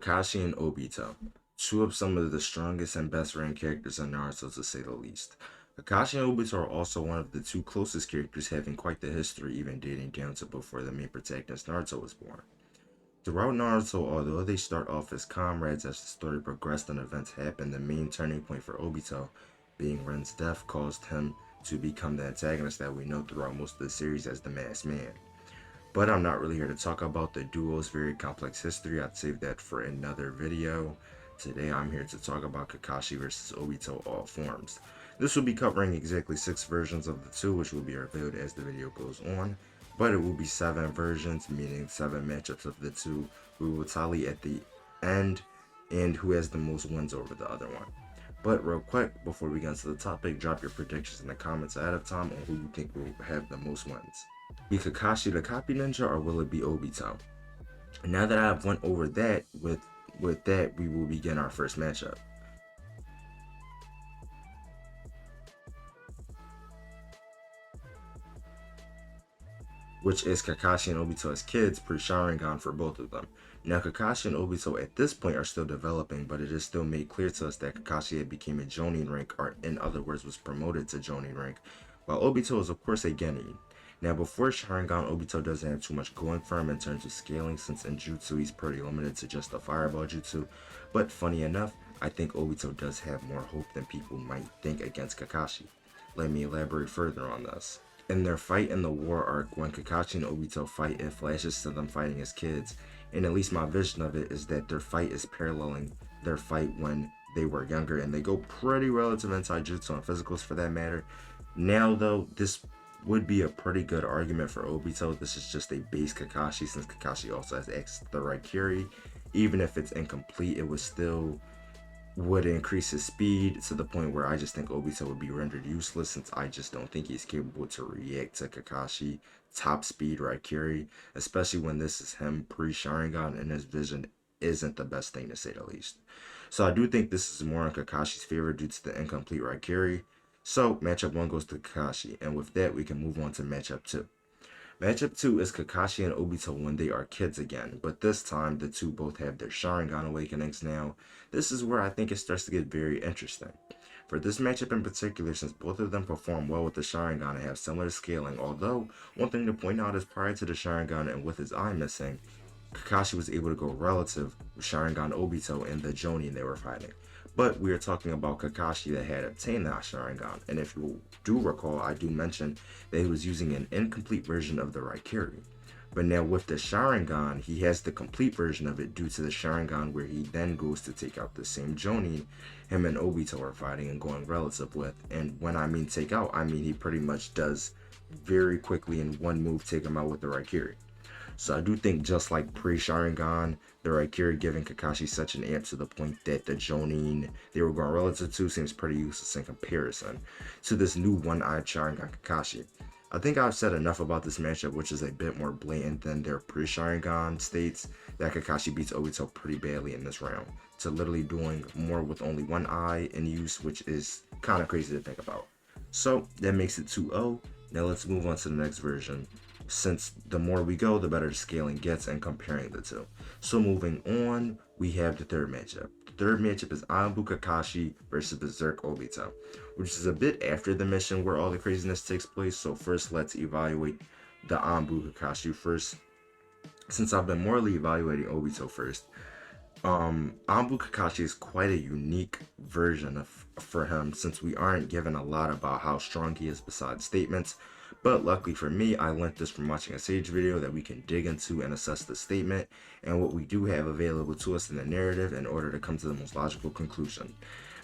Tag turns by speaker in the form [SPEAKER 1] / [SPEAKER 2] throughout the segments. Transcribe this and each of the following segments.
[SPEAKER 1] Kakashi and Obito, two of some of the strongest and best written characters in Naruto to say the least. Kakashi and Obito are also one of the two closest characters, having quite the history, even dating down to before the main protagonist Naruto was born. Throughout Naruto, although they start off as comrades as the story progressed and events happened, the main turning point for Obito, being Ren's death, caused him to become the antagonist that we know throughout most of the series as the Masked Man. But I'm not really here to talk about the duo's very complex history. I'd save that for another video. Today I'm here to talk about Kakashi vs Obito all forms. This will be covering exactly 6 versions of the two, which will be revealed as the video goes on. But it will be 7 versions, meaning 7 matchups of the two. We will tally at the end and who has the most wins over the other one. But real quick, before we get into the topic, drop your predictions in the comments ahead of time on who you think will have the most wins. Be Kakashi the copy ninja, or will it be Obito? Now that I've went over that, with that we will begin our first matchup, which is Kakashi and Obito as kids pre-Sharingan for both of them. Now Kakashi and Obito at this point are still developing, but it is still made clear to us that Kakashi had became a Jonin rank, or in other words was promoted to Jonin rank, while Obito is of course a Genin. Now before Sharingan, Obito doesn't have too much going for him in terms of scaling, since in Jutsu he's pretty limited to just the Fireball Jutsu, but funny enough, I think Obito does have more hope than people might think against Kakashi. Let me elaborate further on this. In their fight in the war arc, when Kakashi and Obito fight, it flashes to them fighting as kids, and at least my vision of it is that their fight is paralleling their fight when they were younger, and they go pretty relative in taijutsu and physicals for that matter. Now though, this would be a pretty good argument for Obito. This is just a base Kakashi, since Kakashi also has access to the Raikiri. Even if it's incomplete, it would increase his speed to the point where I just think Obito would be rendered useless, since I just don't think he's capable to react to Kakashi top speed Raikiri, especially when this is him pre-Sharingan and his vision isn't the best thing, to say the least. So I do think this is more in Kakashi's favor due to the incomplete Raikiri. So matchup 1 goes to Kakashi, and with that we can move on to matchup 2. Matchup 2 is Kakashi and Obito when they are kids again, but this time the two both have their Sharingan awakenings now. This is where I think it starts to get very interesting. For this matchup in particular, since both of them perform well with the Sharingan and have similar scaling, although one thing to point out is prior to the Sharingan and with his eye missing, Kakashi was able to go relative with Sharingan Obito in the Jonin they were fighting. But we are talking about Kakashi that had obtained that Sharingan, and if you do recall, I do mention that he was using an incomplete version of the Raikiri. But now with the Sharingan, he has the complete version of it due to the Sharingan where he then goes to take out the same Jonin him and Obito are fighting and going relative with. And when I mean take out, I mean he pretty much does very quickly in one move take him out with the Raikiri. So I do think just like pre-Sharingan, the Raikiri giving Kakashi such an amp to the point that the Jonin they were going relative to seems pretty useless in comparison to this new one-eyed Sharingan Kakashi. I think I've said enough about this matchup, which is a bit more blatant than their pre-Sharingan states, that Kakashi beats Obito pretty badly in this round, to literally doing more with only one eye in use, which is kind of crazy to think about. So that makes it 2-0. Now let's move on to the next version, since the more we go, the better the scaling gets and comparing the two. So moving on, we have the third matchup. The third matchup is Anbu Kakashi versus Berserk Obito, which is a bit after the mission where all the craziness takes place. So first, let's evaluate the Anbu Kakashi first, since I've been morally evaluating Obito first. Anbu Kakashi is quite a unique version for him, since we aren't given a lot about how strong he is besides statements. But luckily for me, I learned this from watching a Sage video that we can dig into and assess the statement and what we do have available to us in the narrative in order to come to the most logical conclusion.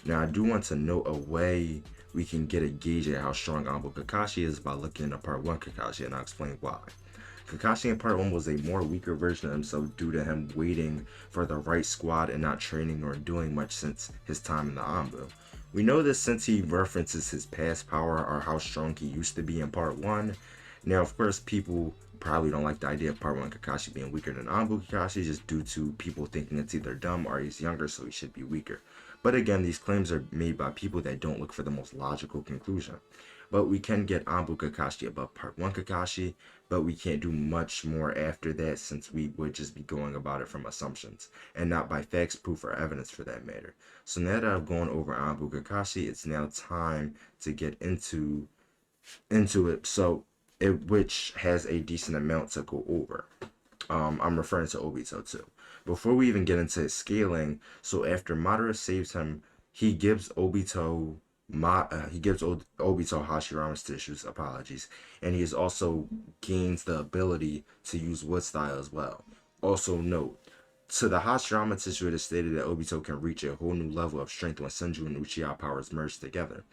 [SPEAKER 1] Now I do want to note a way we can get a gauge at how strong Anbu Kakashi is by looking at part 1 Kakashi, and I'll explain why. Kakashi in part 1 was a more weaker version of himself due to him waiting for the right squad and not training or doing much since his time in the Anbu. We know this since he references his past power or how strong he used to be in part 1. Now of course people probably don't like the idea of part 1 Kakashi being weaker than Anbu Kakashi, just due to people thinking it's either dumb or he's younger so he should be weaker. But again, these claims are made by people that don't look for the most logical conclusion. but we can get Anbu Kakashi above part 1 Kakashi, but we can't do much more after that since we would just be going about it from assumptions and not by facts, proof, or evidence for that matter. So now that I've gone over Anbu Kakashi, it's now time to get into it. So it which has a decent amount to go over. I'm referring to Obito too. Before we even get into his scaling, so after Madara saves him, he gives Obito Hashirama's tissues, apologies, and he is also gains the ability to use wood style as well. Also note, to the Hashirama tissue, it is stated that Obito can reach a whole new level of strength when Senju and Uchiha powers merge together.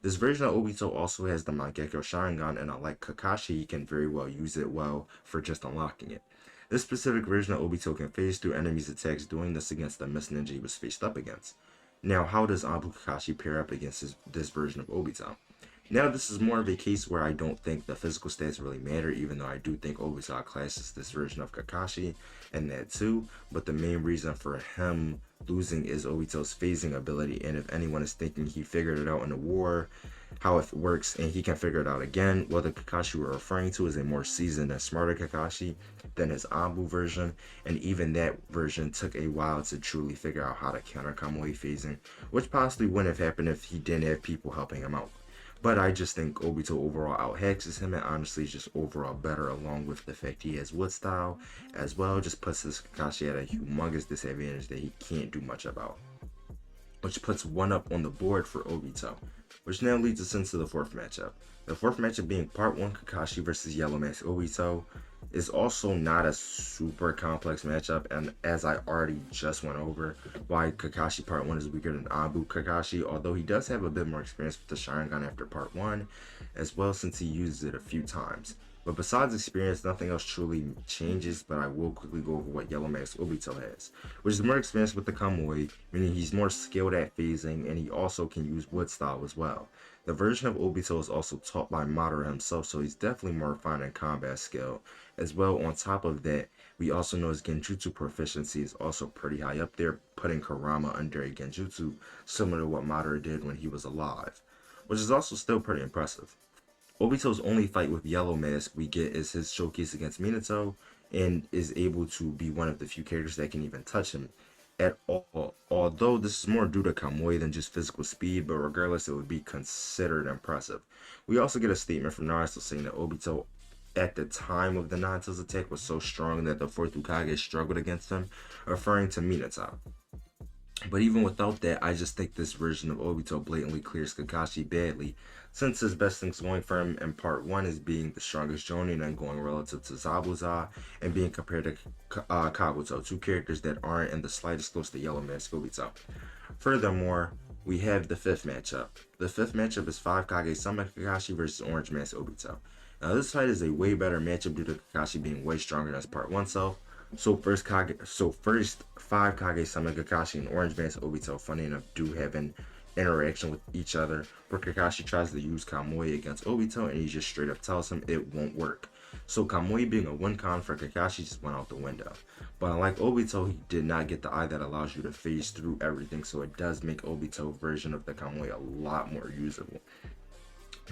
[SPEAKER 1] This version of Obito also has the Mangekyo Sharingan, and unlike Kakashi, he can very well use it well for just unlocking it. This specific version of Obito can phase through enemies' attacks, doing this against the Mist Ninja he was faced up against. Now, how does Anbu Kakashi pair up against this version of Obito? Now, this is more of a case where I don't think the physical stats really matter, even though I do think Obito classes this version of Kakashi and that too, but the main reason for him losing is Obito's phasing ability, and if anyone is thinking he figured it out in the war, how it works, and he can figure it out again, well, the Kakashi we're referring to is a more seasoned and smarter Kakashi than his Anbu version, and even that version took a while to truly figure out how to counter Kamui phasing, which possibly wouldn't have happened if he didn't have people helping him out. But I just think Obito overall out-hexes him, and honestly is just overall better, along with the fact he has wood style as well. Just puts this Kakashi at a humongous disadvantage that he can't do much about, which puts one up on the board for Obito, which now leads us into the fourth matchup. The fourth matchup being part 1 Kakashi versus Yellow Mask Obito is also not a super complex matchup, and as I already just went over, why Kakashi part 1 is weaker than Anbu Kakashi, although he does have a bit more experience with the Sharingan after part 1 as well, since he uses it a few times. But besides experience, nothing else truly changes, but I will quickly go over what Yellow Mask Obito has, which is more experience with the Kamui, meaning he's more skilled at phasing, and he also can use wood style as well. The version of Obito is also taught by Madara himself, so he's definitely more refined in combat skill. As well, on top of that, we also know his Genjutsu proficiency is also pretty high up there, putting Kurama under a Genjutsu, similar to what Madara did when he was alive, which is also still pretty impressive. Obito's only fight with Yellow Mask we get is his showcase against Minato, and is able to be one of the few characters that can even touch him at all. Although this is more due to Kamui than just physical speed, but regardless, it would be considered impressive. We also get a statement from Naruto saying that Obito at the time of the Nine Tails attack was so strong that the fourth Hokage struggled against him, referring to Minato. But even without that, I just think this version of Obito blatantly clears Kakashi badly, since his best things going for him in part 1 is being the strongest Jonin and going relative to Zabuza, and being compared to Kabuto, two characters that aren't in the slightest close to Yellow Mask Obito. Furthermore, we have the fifth matchup. The fifth matchup is 5 Kage-sama Kakashi versus Orange Mask Obito. Now this fight is a way better matchup due to Kakashi being way stronger than his part 1 self. So first 5 Kage-sama Kakashi and Orange Mask Obito, funny enough, do have an interaction with each other, where Kakashi tries to use Kamui against Obito and he just straight up tells him it won't work. So Kamui being a win-con for Kakashi just went out the window. But unlike Obito, he did not get the eye that allows you to phase through everything, so it does make Obito's version of the Kamui a lot more usable.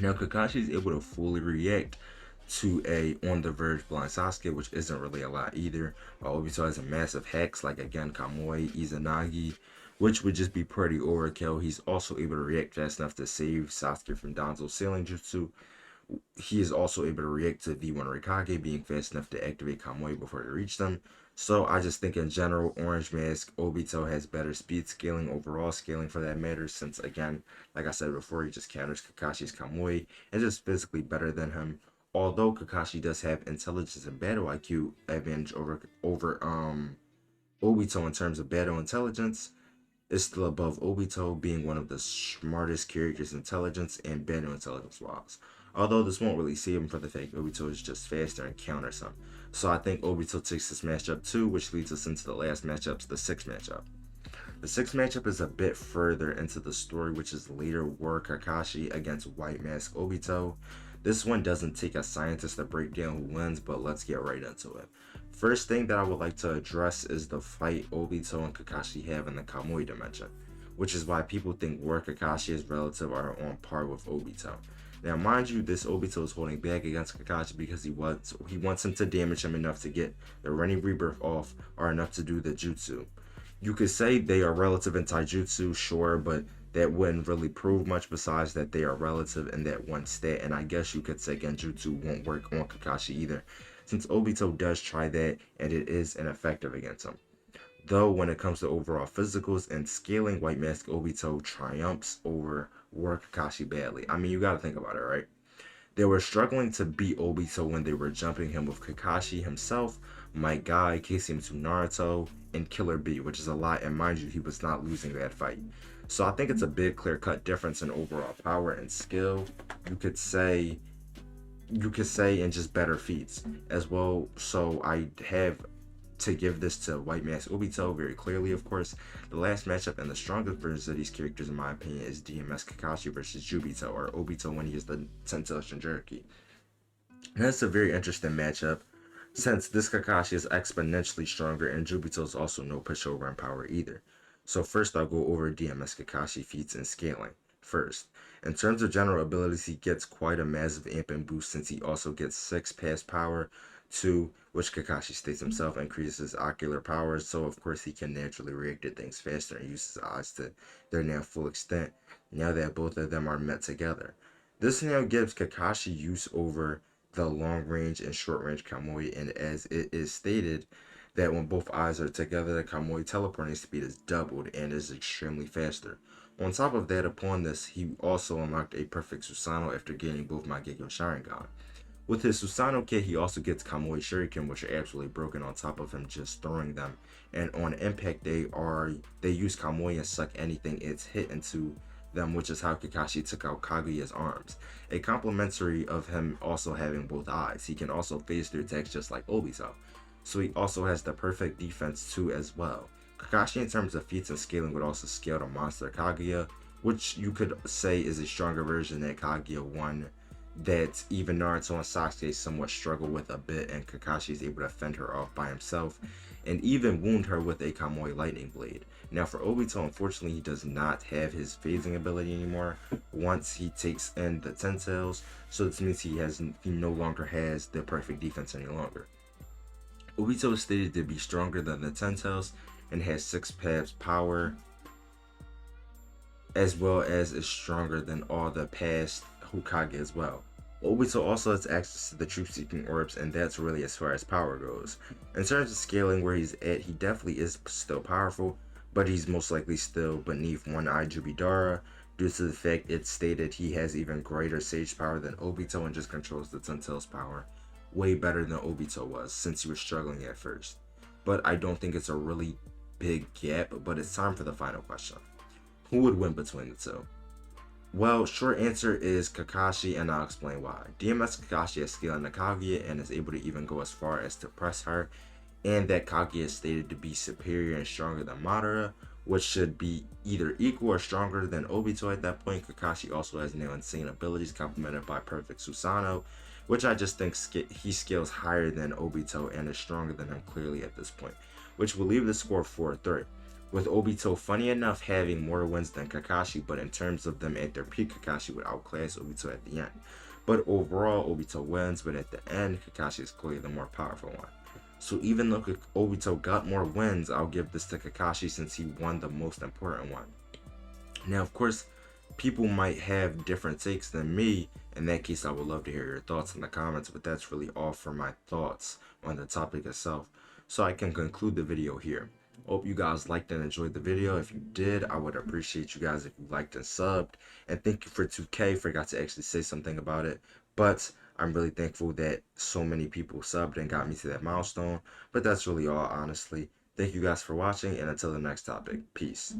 [SPEAKER 1] Now Kakashi is able to fully react to a on the verge blind Sasuke, which isn't really a lot either, while Obito has a massive hex like again Kamui, Izanagi, which would just be pretty overkill. He's also able to react fast enough to save Sasuke from Danzo's sailing jutsu. He is also able to react to V1 Rikage, being fast enough to activate Kamui before he reached them. So I just think in general, Orange Mask Obito has better speed scaling, overall scaling for that matter, since again, like I said before, he just counters Kakashi's Kamui and just physically better than him. Although Kakashi does have intelligence and battle IQ advantage over Obito in terms of battle intelligence, is still above Obito, being one of the smartest characters intelligence and battle intelligence wise. Although this won't really save him for the fact Obito is just faster and counters him. So I think Obito takes this matchup too, which leads us into the last matchup, the sixth matchup. The sixth matchup is a bit further into the story, which is later War Kakashi against White Mask Obito. This one doesn't take a scientist to break down who wins, but let's get right into it. First thing that I would like to address is the fight Obito and Kakashi have in the Kamui dimension, which is why people think War Kakashi is relative or on par with Obito. Now, mind you, this Obito is holding back against Kakashi because he wants him to damage him enough to get the Renny Rebirth off, or enough to do the jutsu. You could say they are relative in taijutsu, sure, but that wouldn't really prove much besides that they are relative in that one stat. And I guess you could say genjutsu won't work on Kakashi either, since Obito does try that and it is ineffective against him. Though when it comes to overall physicals and scaling, White Mask Obito triumphs over War Kakashi badly. I mean, you gotta think about it, right? They were struggling to beat Obito when they were jumping him with Kakashi himself, Might Guy, KCM2 Naruto, and Killer B, which is a lot, and mind you, he was not losing that fight. So I think it's a big clear-cut difference in overall power and skill. You could say and just better feats as well. So I have to give this to White Mask Obito very clearly, of course. The last matchup and the strongest versions of these characters, in my opinion, is DMS Kakashi versus Jubito, or Obito when he is the Tensei Shinjuriki. And that's a very interesting matchup, since this Kakashi is exponentially stronger and Jubito is also no pushover in power either. So first I'll go over DMS Kakashi feats and scaling. First, in terms of general abilities, he gets quite a massive amp and boost, since he also gets 6 past power, 2, which Kakashi states himself increases ocular powers, so of course he can naturally react to things faster and use his eyes to their now full extent, now that both of them are met together. This now gives Kakashi use over the long range and short range Kamui, and as it is stated that when both eyes are together, the Kamui teleporting speed is doubled and is extremely faster. On top of that, upon this, he also unlocked a perfect Susanoo after gaining both Mangekyo Sharingan. With his Susanoo kit, he also gets Kamui Shuriken, which are absolutely broken on top of him just throwing them. And on impact, they use Kamui and suck anything it's hit into them, which is how Kakashi took out Kaguya's arms. A complimentary of him also having both eyes. He can also phase through attacks just like Obito. So he also has the perfect defense too as well. Kakashi, in terms of feats and scaling, would also scale the monster Kaguya, which you could say is a stronger version than Kaguya 1 that even Naruto and Sasuke somewhat struggle with a bit, and Kakashi is able to fend her off by himself and even wound her with a Kamui lightning blade. Now for Obito, unfortunately, he does not have his phasing ability anymore once he takes in the Ten Tails, so this means he no longer has the perfect defense any longer. Obito is stated to be stronger than the Ten Tails and has 6 paths power, as well as is stronger than all the past Hokage as well. Obito also has access to the truth-seeking orbs, and that's really as far as power goes. In terms of scaling where he's at, he definitely is still powerful, but he's most likely still beneath One-Eye Jubidara, due to the fact it's stated he has even greater sage power than Obito and just controls the Ten Tails power way better than Obito was, since he was struggling at first. But I don't think it's a really big gap, but it's time for the final question. Who would win between the two? Well, short answer is Kakashi, and I'll explain why. DMS Kakashi has skill in the Kaguya and is able to even go as far as to press her, and that Kaguya is stated to be superior and stronger than Madara, which should be either equal or stronger than Obito at that point. Kakashi also has now insane abilities complemented by perfect Susanoo, which I just think he scales higher than Obito and is stronger than him clearly at this point, which will leave the score 4-3. With Obito, funny enough, having more wins than Kakashi, but in terms of them at their peak, Kakashi would outclass Obito at the end. But overall, Obito wins, but at the end, Kakashi is clearly the more powerful one. So even though Obito got more wins, I'll give this to Kakashi since he won the most important one. Now, of course, people might have different takes than me. In that case, I would love to hear your thoughts in the comments, but that's really all for my thoughts on the topic itself. So I can conclude the video here. Hope you guys liked and enjoyed the video. If you did, I would appreciate you guys if you liked and subbed. And thank you for 2K. Forgot to actually say something about it. But I'm really thankful that so many people subbed and got me to that milestone. But that's really all, honestly. Thank you guys for watching, and until the next topic, peace.